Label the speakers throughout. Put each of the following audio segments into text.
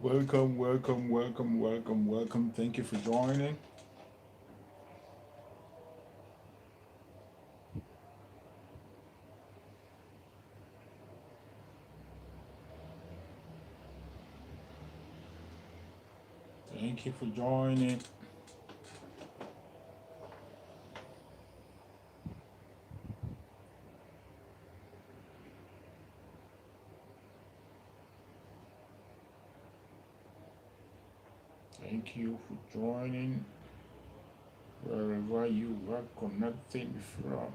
Speaker 1: Welcome, welcome, welcome, welcome, welcome. Thank you for joining. Thank you for joining. Thank you for joining wherever you are connecting from.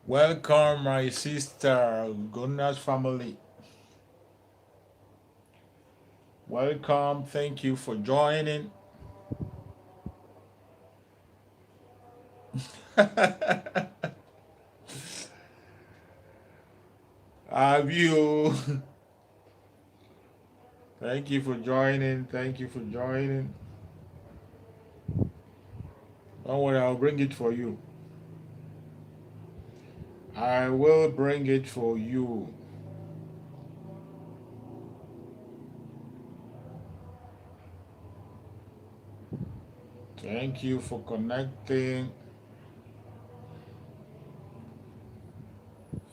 Speaker 1: Welcome, my sister, Gunnar's family. Welcome. Thank you for joining. Have you? Thank you for joining. Thank you for joining. Don't worry, I'll bring it for you. I will bring it for you. Thank you for connecting.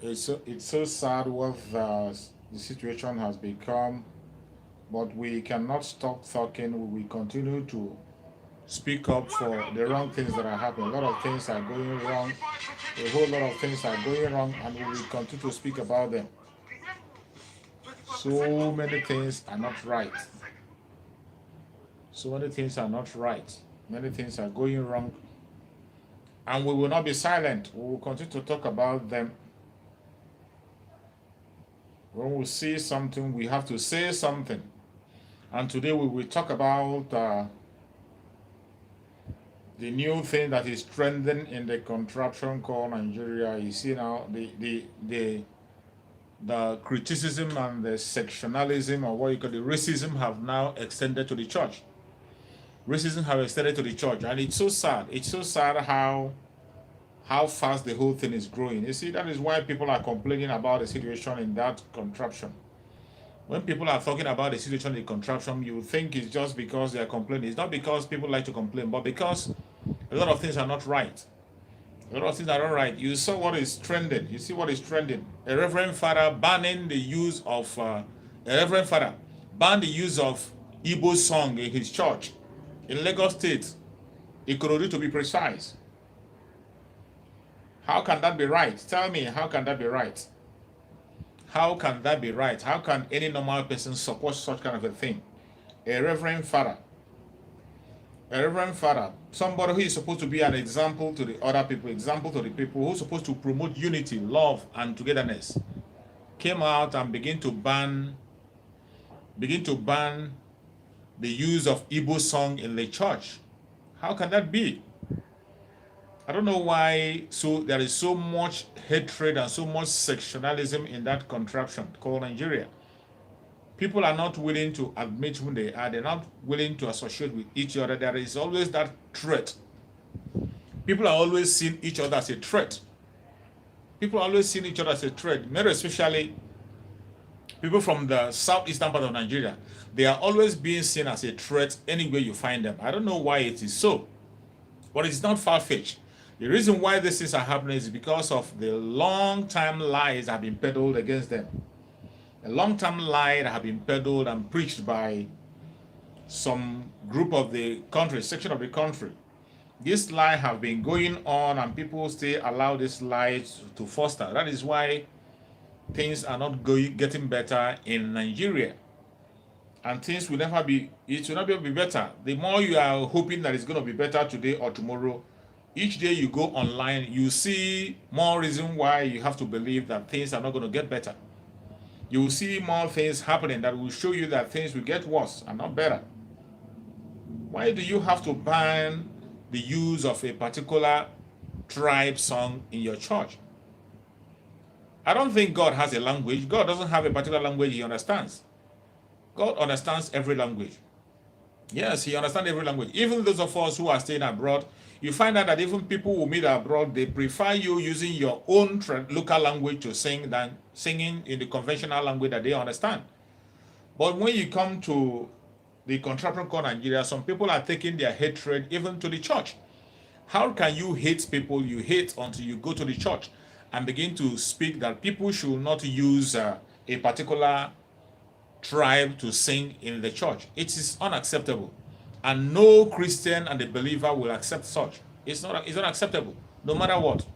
Speaker 1: It's so sad what the situation has become, but we cannot stop talking. We will continue to speak up for the wrong things that are happening. A lot of things are going wrong. A whole lot of things are going wrong, and we will continue to speak about them. So many things are not right. So many things are not right. Many things are going wrong, and we will not be silent. We will continue to talk about them. When we see something, we have to say something. And today we will talk about the new thing that is trending in the contraption called Nigeria. You see now the criticism and the sectionalism, or what you call the racism, have now extended to the church. Racism have extended to the church, and it's so sad. It's so sad how fast the whole thing is growing. You see, that is why people are complaining about the situation in that contraption. When people are talking about the situation in the contraption, you think it's just because they are complaining. It's not because people like to complain, but because a lot of things are not right. A lot of things are not right. You saw what is trending. You see what is trending. A reverend father banning the use of a reverend father banned the use of Igbo song in his church in Lagos State, Ikorodu to be precise. How can that be right? Tell me, how can that be right? How can that be right? How can any normal person support such kind of a thing? A reverend father, somebody who is supposed to be an example to the other people, example to the people, who's supposed to promote unity, love, and togetherness, came out and begin to ban the use of Igbo song in the church. How can that be? I don't know why there is so much hatred and so much sectionalism in that contraption called Nigeria. People are not willing to admit who they are. They're not willing to associate with each other. There is always that threat. People are always seeing each other as a threat. People are always seeing each other as a threat. More especially people from the southeastern part of Nigeria. They are always being seen as a threat anywhere you find them. I don't know why it is so, but it's not far-fetched. The reason why these things are happening is because of the long-time lies that have been peddled against them. A long-term lie that have been peddled and preached by some group of the country, section of the country. This lie have been going on and people still allow this lie to foster. That is why things are not getting better in Nigeria. And things will never be, it will not be better. The more you are hoping that it's going to be better today or tomorrow, each day you go online, you see more reason why you have to believe that things are not going to get better. You will see more things happening that will show you that things will get worse and not better. Why do you have to ban the use of a particular tribe song in your church? I don't think God has a language. God doesn't have a particular language he understands. God understands every language. Yes, he understands every language. Even those of us who are staying abroad, you find out that even people who meet abroad, they prefer you using your own local language to sing than singing in the conventional language that they understand. But when you come to the contraption called Nigeria, some people are taking their hatred even to the church. How can you hate people you hate until you go to the church and begin to speak that people should not use a particular tribe to sing in the church? It is unacceptable. And no Christian and a believer will accept such. It's not acceptable, no matter what.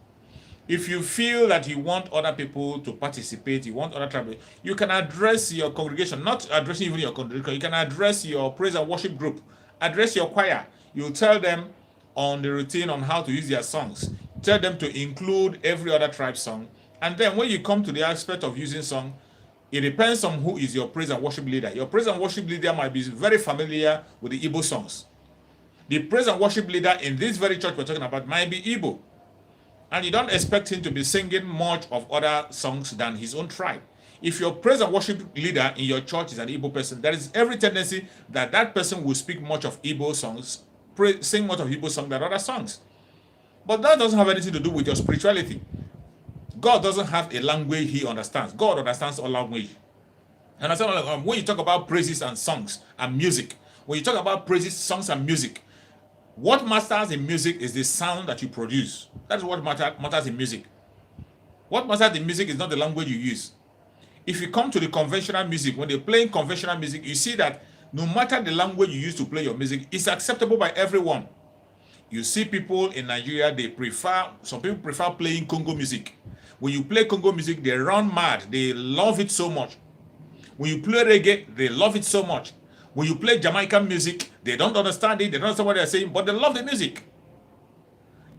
Speaker 1: If you feel that you want other people to participate, you want other tribes, you can address your congregation, not addressing even your congregation, you can address your praise and worship group, address your choir. You tell them on the routine on how to use their songs. Tell them to include every other tribe song. And then when you come to the aspect of using song, it depends on who is your praise and worship leader. Your praise and worship leader might be very familiar with the Igbo songs. The praise and worship leader in this very church we're talking about might be Igbo. And you don't expect him to be singing much of other songs than his own tribe. If your praise and worship leader in your church is an Igbo person, there is every tendency that that person will speak much of Igbo songs, sing much of Igbo songs than other songs. But that doesn't have anything to do with your spirituality. God doesn't have a language he understands. God understands all language. And when you talk about praises and songs and music, when you talk about praises, songs and music, what matters in music is the sound that you produce. That's what matters in music. What matters in music is not the language you use. If you come to the conventional music, when they're playing conventional music, you see that no matter the language you use to play your music, it's acceptable by everyone. You see people in Nigeria, some people prefer playing Congo music. When you play Congo music, they run mad. They love it so much. When you play reggae, they love it so much. When you play Jamaican music, they don't understand it. They don't understand what they're saying, but they love the music.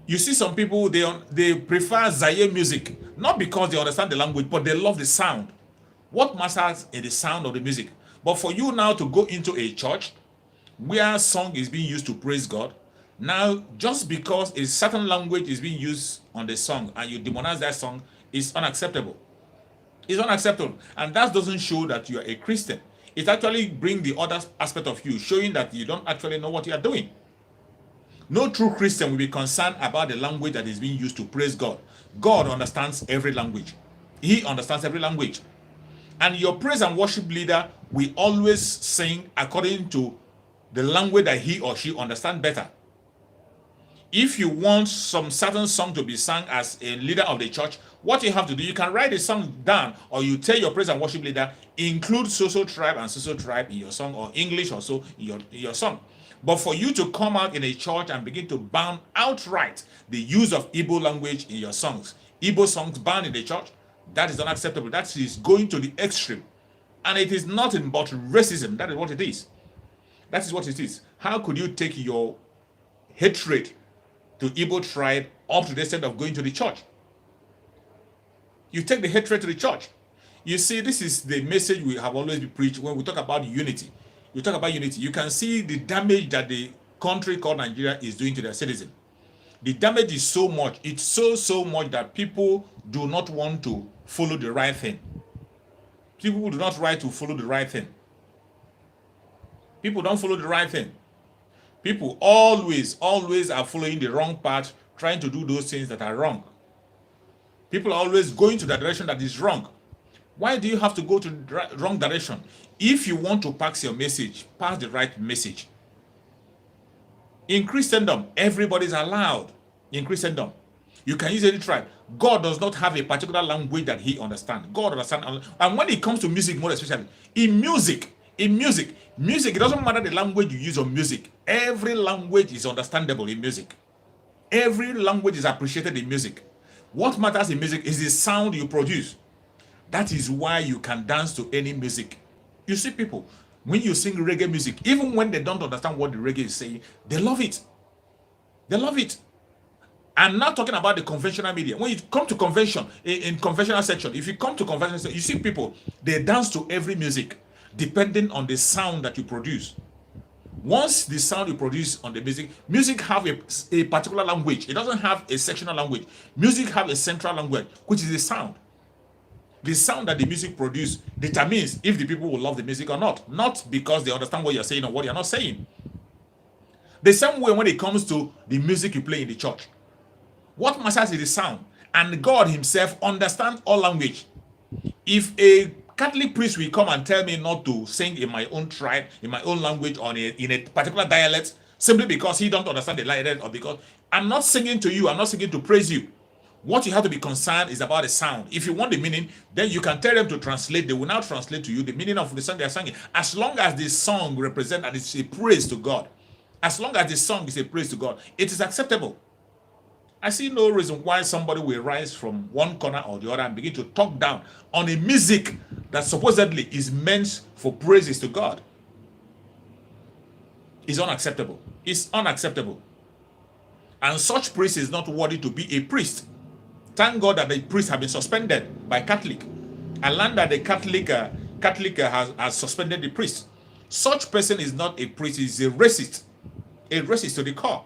Speaker 1: You see some people, they prefer Zaire music, not because they understand the language, but they love the sound. What matters is the sound of the music. But for you now to go into a church where song is being used to praise God, now just because a certain language is being used on the song and you demonize that song is unacceptable. It's unacceptable. And that doesn't show that you are a Christian. It actually brings the other aspect of you, showing that you don't actually know what you are doing. No true Christian will be concerned about the language that is being used to praise God. God understands every language. He understands every language. And your praise and worship leader will always sing according to the language that he or she understands better. If you want some certain song to be sung as a leader of the church, what you have to do, you can write a song down, or you tell your praise and worship leader, include so-so tribe and so-so tribe in your song, or English or so in your song. But for you to come out in a church and begin to ban outright the use of Igbo language in your songs, Igbo songs banned in the church, that is unacceptable. That is going to the extreme. And it is nothing but racism. That is what it is. That is what it is. How could you take your hatred to Igbo tribe up to the extent of going to the church? You take the hatred to the church. You see, this is the message we have always been preached when we talk about unity. You talk about unity. You can see the damage that the country called Nigeria is doing to their citizens. The damage is so much. It's so much that people do not want to follow the right thing. People do not try to follow the right thing. People don't follow the right thing. People always are following the wrong path, trying to do those things that are wrong. People are always going to the direction that is wrong. Why do you have to go to the wrong direction? If you want to pass your message, pass the right message. In Christendom, everybody is allowed. In Christendom, you can use any tribe. God does not have a particular language that he understands. God understands. And when it comes to music, more especially, in music, it doesn't matter the language you use on music. Every language is understandable in music. Every language is appreciated in music. What matters in music is the sound you produce. That is why you can dance to any music. You see people, when you sing reggae music, even when they don't understand what the reggae is saying, they love it. They love it. I'm not talking about the conventional media. When you come to convention, in conventional section, if you come to conventional section, you see people, they dance to every music, depending on the sound that you produce. Once the sound you produce on the music have a particular language. It doesn't have a sectional language. Music have a central language, which is the sound. The sound that the music produces determines if the people will love the music or not because they understand what you're saying or what you're not saying. The same way when it comes to the music you play in the church. What matters is the sound. And God himself understands all language. If a Catholic priest will come and tell me not to sing in my own tribe, in my own language, or in a particular dialect, simply because he don't understand the dialect, or because I'm not singing to you, I'm not singing to praise you. What you have to be concerned is about the sound. If you want the meaning, then you can tell them to translate. They will now translate to you the meaning of the song they are singing. As long as the song represents and it's a praise to God, as long as the song is a praise to God, it is acceptable. I see no reason why somebody will rise from one corner or the other and begin to talk down on a music that supposedly is meant for praises to God. It's unacceptable. It's unacceptable. And such priest is not worthy to be a priest. Thank God that the priests have been suspended by Catholic. I learned that the Catholic has suspended the priest. Such person is not a priest, he's a racist to the core.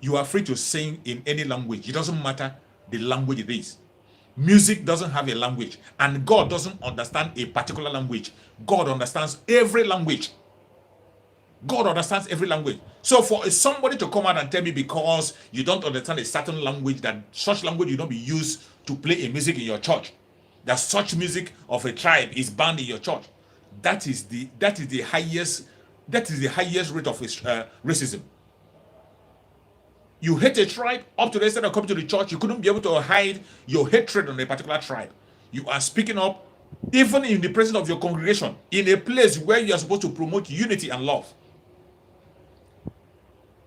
Speaker 1: You are free to sing in any language. It doesn't matter the language it is. Music doesn't have a language, and God doesn't understand a particular language. God understands every language. God understands every language. So for somebody to come out and tell me because you don't understand a certain language, that such language will not be used to play a music in your church, that such music of a tribe is banned in your church, that is the highest rate of racism. You hate a tribe, up to the extent of coming to the church, you couldn't be able to hide your hatred on a particular tribe. You are speaking up, even in the presence of your congregation, in a place where you are supposed to promote unity and love.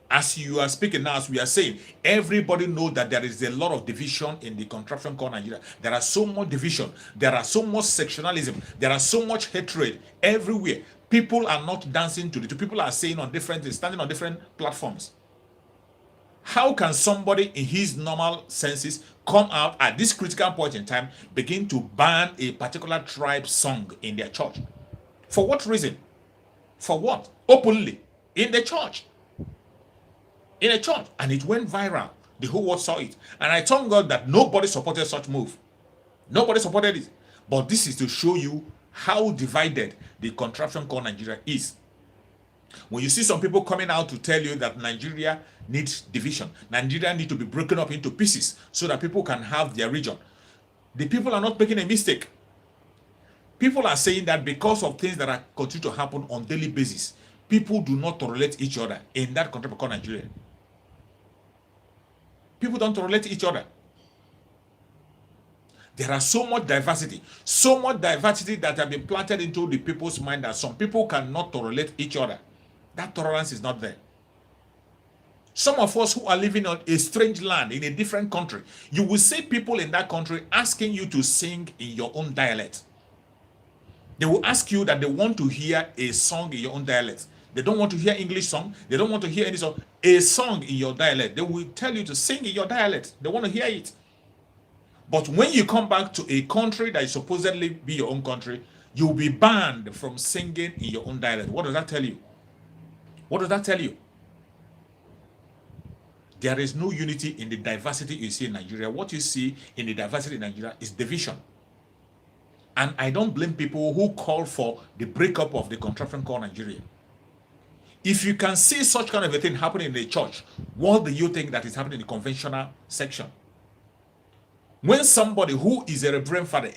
Speaker 1: As you are speaking now, as we are saying, everybody knows that there is a lot of division in the contraption called Nigeria. There are so much division. There are so much sectionalism. There are so much hatred everywhere. People are not dancing to the two. People are saying on different, standing on different platforms. How can somebody in his normal senses come out at this critical point in time, begin to ban a particular tribe song in their church? For what reason? For what? Openly. In the church. In a church. And it went viral. The whole world saw it. And I thank God that nobody supported such move. Nobody supported it. But this is to show you how divided the contraption called Nigeria is. When you see some people coming out to tell you that Nigeria needs division, Nigeria needs to be broken up into pieces so that people can have their region, the people are not making a mistake. People are saying that because of things that are continue to happen on daily basis, people do not tolerate each other in that country called Nigeria. People don't tolerate each other. There are so much diversity that have been planted into the people's mind that some people cannot tolerate each other. That tolerance is not there. Some of us who are living on a strange land in a different country, you will see people in that country asking you to sing in your own dialect. They will ask you that they want to hear a song in your own dialect. They don't want to hear English song. They don't want to hear any song. A song in your dialect. They will tell you to sing in your dialect. They want to hear it. But when you come back to a country that is supposedly be your own country, you'll be banned from singing in your own dialect. What does that tell you? What does that tell you? There is no unity in the diversity you see in Nigeria. What you see in the diversity in Nigeria is division. And I don't blame people who call for the breakup of the contraption called Nigeria. If you can see such kind of a thing happening in the church, what do you think that is happening in the conventional section? When somebody who is a reverend father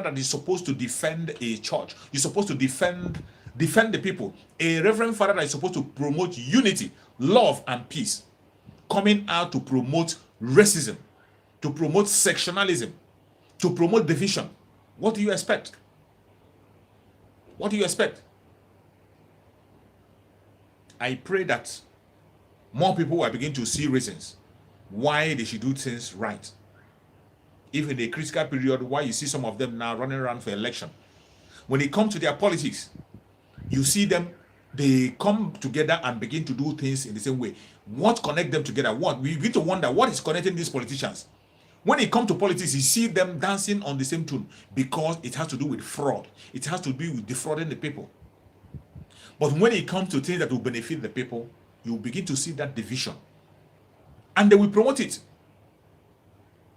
Speaker 1: that is supposed to defend a church, is supposed to defend the people, a reverend father that is supposed to promote unity, love, and peace, coming out to promote racism, to promote sectionalism, to promote division, what do you expect? What do you expect? I pray that more people will begin to see reasons why they should do things right. If in a critical period, why you see some of them now running around for election. When it comes to their politics, you see them, they come together and begin to do things in the same way. What connects them together? What? We begin to wonder what is connecting these politicians. When it comes to politics, you see them dancing on the same tune because it has to do with fraud. It has to do with defrauding the people. But when it comes to things that will benefit the people, you will begin to see that division. And they will promote it.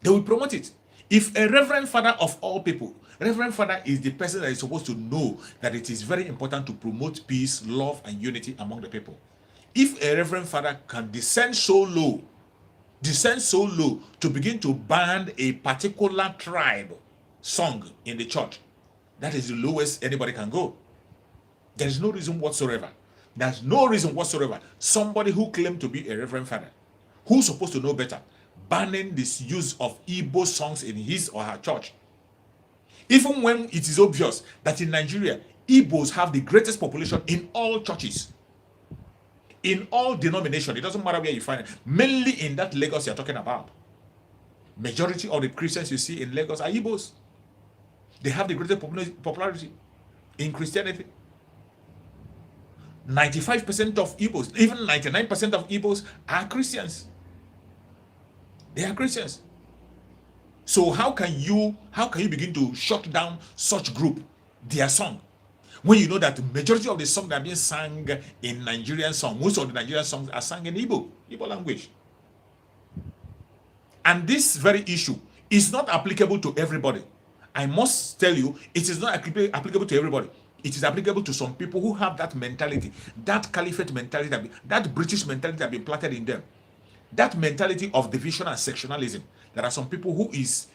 Speaker 1: They will promote it. If a reverend father of all people, reverend father is the person that is supposed to know that it is very important to promote peace, love, and unity among the people. If a reverend father can descend so low to begin to ban a particular tribe song in the church, that is the lowest anybody can go. There is no reason whatsoever. There's no reason whatsoever. Somebody who claimed to be a reverend father, who's supposed to know better, banning this use of Igbo songs in his or her church. Even when it is obvious that in Nigeria, Igbos have the greatest population in all churches, in all denominations. It doesn't matter where you find it. Mainly in that Lagos you're talking about. Majority of the Christians you see in Lagos are Igbos. They have the greatest popularity in Christianity. 95% of Igbos, even 99% of Igbos are Christians. They are Christians. So how can you begin to shut down such group, their song, when you know that the majority of the songs that are being sung in Nigerian song, most of the Nigerian songs are sung in Igbo language. And this very issue is not applicable to everybody. I must tell you, it is not applicable to everybody. It is applicable to some people who have that mentality, that caliphate mentality, that British mentality that has been planted in them. That mentality of division and sectionalism. There are some people who is,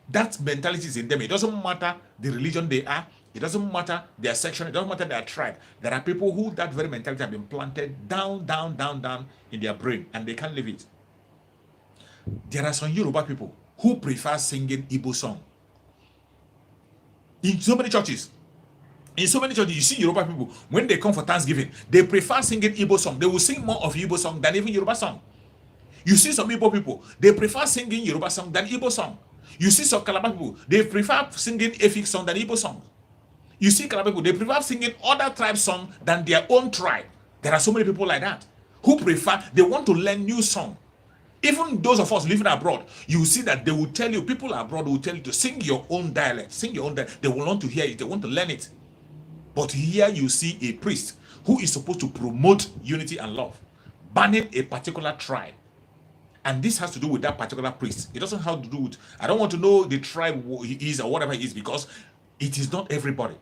Speaker 1: that mentality is in them. It doesn't matter the religion they are. It doesn't matter their section. It doesn't matter their tribe. There are people who that very mentality have been planted down in their brain and they can't leave it. There are some Yoruba people who prefer singing Igbo song. In so many churches, you see Yoruba people, when they come for Thanksgiving, they prefer singing Igbo song. They will sing more of Igbo song than even Yoruba song. You see some Igbo people, they prefer singing Yoruba song than Igbo song. You see some Calabar people, they prefer singing Efik song than Igbo song. You see Calabar people, they prefer singing other tribe song than their own tribe. There are so many people like that who prefer, they want to learn new song. Even those of us living abroad, you see that they will tell you, people abroad will tell you to sing your own dialect, sing your own dialect. They will want to hear it, they want to learn it. But here you see a priest who is supposed to promote unity and love, banning a particular tribe. And this has to do with that particular priest. It doesn't have to do with, I don't want to know the tribe he is or whatever he is, because it is not everybody.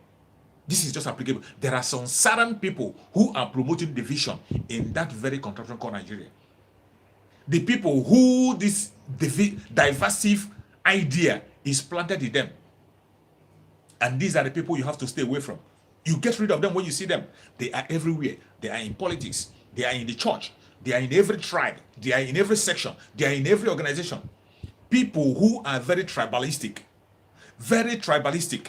Speaker 1: This is just applicable. There are some certain people who are promoting division in that very contraption called Nigeria. The people who this divisive idea is planted in them. And these are the people you have to stay away from. You get rid of them when you see them. They are everywhere. They are in politics. They are in the church. They are in every tribe. They are in every section. They are in every organization. People who are very tribalistic. Very tribalistic.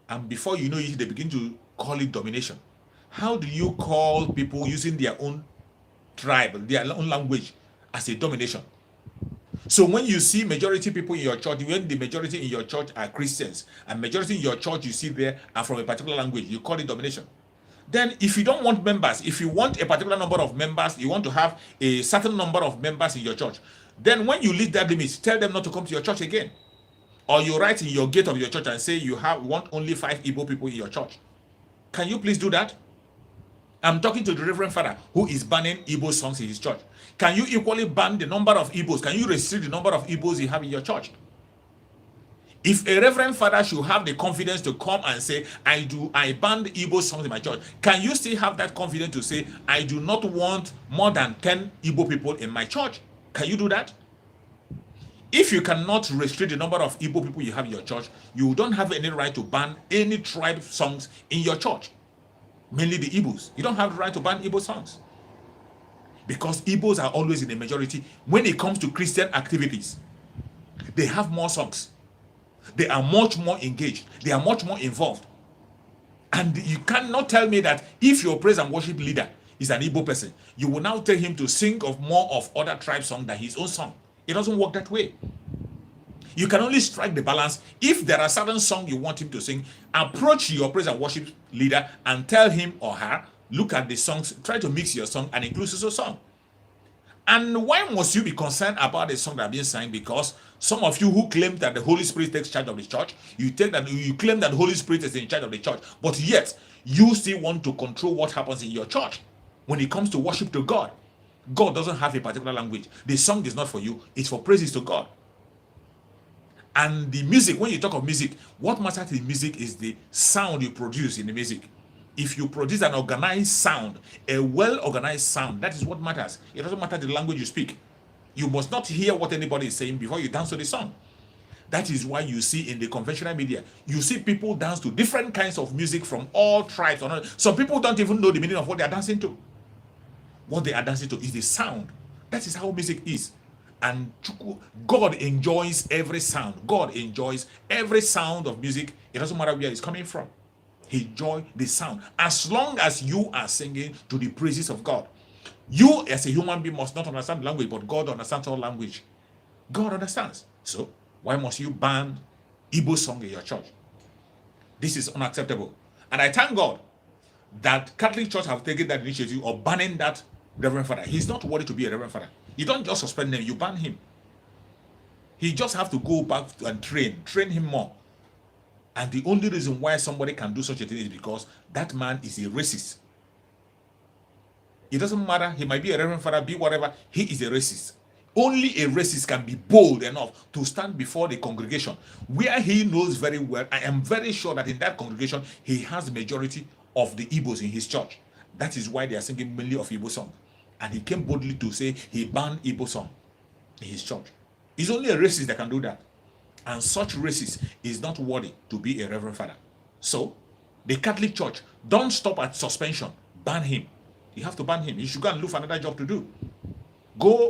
Speaker 1: And before you know it, they begin to call it domination. How do you call people using their own tribe, their own language as a domination? So when you see majority people in your church, when the majority in your church are Christians, and majority in your church you see there are from a particular language, you call it domination. Then if you don't want members, if you want a particular number of members, you want to have a certain number of members in your church, then when you leave that limit, tell them not to come to your church again. Or you write in your gate of your church and say you want only 5 Igbo people in your church. Can you please do that? I'm talking to the Reverend Father who is banning Igbo songs in his church. Can you equally ban the number of Igbos? Can you restrict the number of Igbos you have in your church? If a Reverend Father should have the confidence to come and say, I banned Igbo songs in my church, can you still have that confidence to say, I do not want more than 10 Igbo people in my church? Can you do that? If you cannot restrict the number of Igbo people you have in your church, you don't have any right to ban any tribe songs in your church. Mainly the Igbos. You don't have the right to ban Igbo songs. Because Igbos are always in the majority. When it comes to Christian activities, they have more songs. They are much more engaged. They are much more involved. And you cannot tell me that if your praise and worship leader is an Igbo person, you will now tell him to sing of more of other tribe songs than his own song. It doesn't work that way. You can only strike the balance if there are certain songs you want him to sing. Approach your praise and worship leader and tell him or her, look at the songs, try to mix your song and include his own song. And why must you be concerned about the song that are being sang? Because some of you who claim that the Holy Spirit takes charge of the church, you claim that the Holy Spirit is in charge of the church, but yet you still want to control what happens in your church when it comes to worship to God. God doesn't have a particular language. The song is not for you, it's for praises to God. And the music, when you talk of music, what matters in music is the sound you produce in the music. If you produce an organized sound, a well-organized sound, that is what matters. It doesn't matter the language you speak. You must not hear what anybody is saying before you dance to the song. That is why you see in the conventional media, you see people dance to different kinds of music from all tribes. Some people don't even know the meaning of what they are dancing to. What they are dancing to is the sound. That is how music is. And God enjoys every sound. God enjoys every sound of music. It doesn't matter where it's coming from. He enjoys the sound. As long as you are singing to the praises of God. You as a human being must not understand language, but God understands all language. God understands. So why must you ban Igbo song in your church? This is unacceptable. And I thank God that Catholic Church have taken that initiative of banning that Reverend Father. He's not worthy to be a Reverend Father. You don't just suspend him, you ban him. He just have to go back and train him more. And the only reason why somebody can do such a thing is because that man is a racist. It doesn't matter, he might be a Reverend Father, be whatever, he is a racist. Only a racist can be bold enough to stand before the congregation where he knows very well. I am very sure that in that congregation, he has the majority of the Igbos in his church. That is why they are singing mainly of Igbo song. And he came boldly to say he banned Igbo song in his church. It's only a racist that can do that. And such racist is not worthy to be a Reverend Father. So, the Catholic Church, don't stop at suspension. Ban him. You have to ban him. He should go and look for another job to do.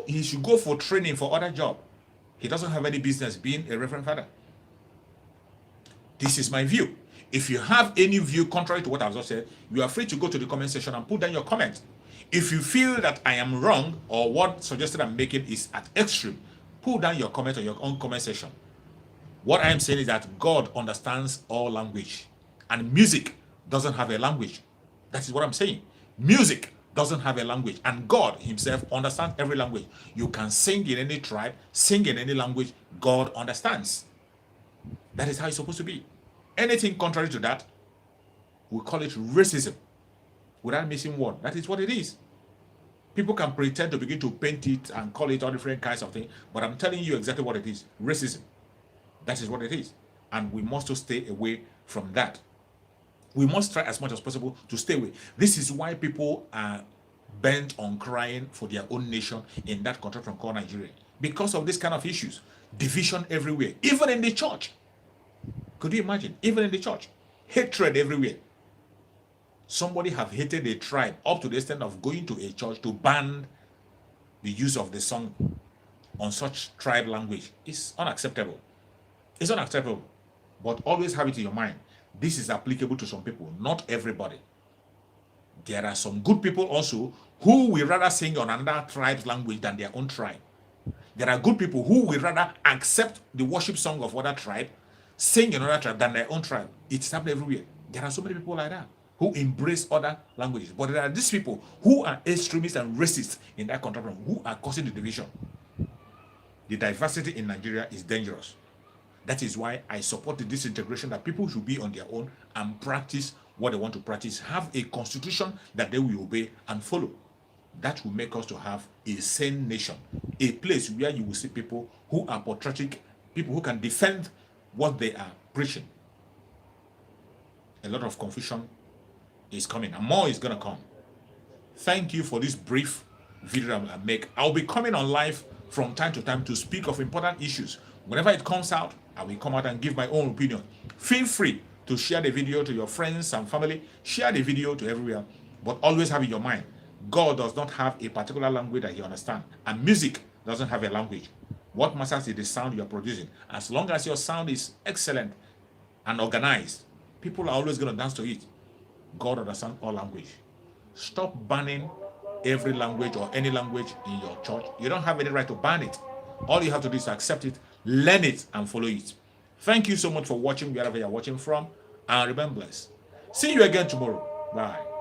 Speaker 1: He should go for training for other job. He doesn't have any business being a Reverend Father. This is my view. If you have any view contrary to what I've just said, you are free to go to the comment section and put down your comment. If you feel that I am wrong or what suggestion I'm making is at extreme, put down your comment on your own comment section. What I am saying is that God understands all language, and music doesn't have a language. That is what I'm saying. Music doesn't have a language, and God himself understands every language. You can sing in any tribe, sing in any language, God understands. That is how it's supposed to be. Anything contrary to that, we call it racism. Without missing one. That is what it is. People can pretend to begin to paint it and call it all different kinds of things, but I'm telling you exactly what it is. Racism. That is what it is. And we must stay away from that. We must try as much as possible to stay away. This is why people are bent on crying for their own nation in that country from called Nigeria. Because of this kind of issues. Division everywhere. Even in the church. Could you imagine? Even in the church. Hatred everywhere. Somebody have hated a tribe up to the extent of going to a church to ban the use of the song on such tribe language. It's unacceptable. It's unacceptable. But always have it in your mind. This is applicable to some people, not everybody. There are some good people also who will rather sing on another tribe's language than their own tribe. There are good people who will rather accept the worship song of other tribe, sing in another tribe than their own tribe. It's happening everywhere. There are so many people like that who embrace other languages. But there are these people who are extremists and racists in that country who are causing the division. The diversity in Nigeria is dangerous. That is why I support the disintegration, that people should be on their own and practice what they want to practice. Have a constitution that they will obey and follow. That will make us to have a sane nation, a place where you will see people who are patriotic, people who can defend what they are preaching. A lot of confusion is coming, and more is going to come. Thank you for this brief video I make. I'll be coming on live from time to time to speak of important issues. Whenever it comes out, I will come out and give my own opinion. Feel free to share the video to your friends and family. Share the video to everywhere, but always have in your mind, God does not have a particular language that he understands, and music doesn't have a language. What matters is the sound you are producing. As long as your sound is excellent and organized, people are always going to dance to it. God understands all language. Stop banning every language or any language in your church. You don't have any right to ban it. All you have to do is accept it, learn it, and follow it. Thank you so much for watching wherever you're watching from, and remain blessed. See you again tomorrow. Bye.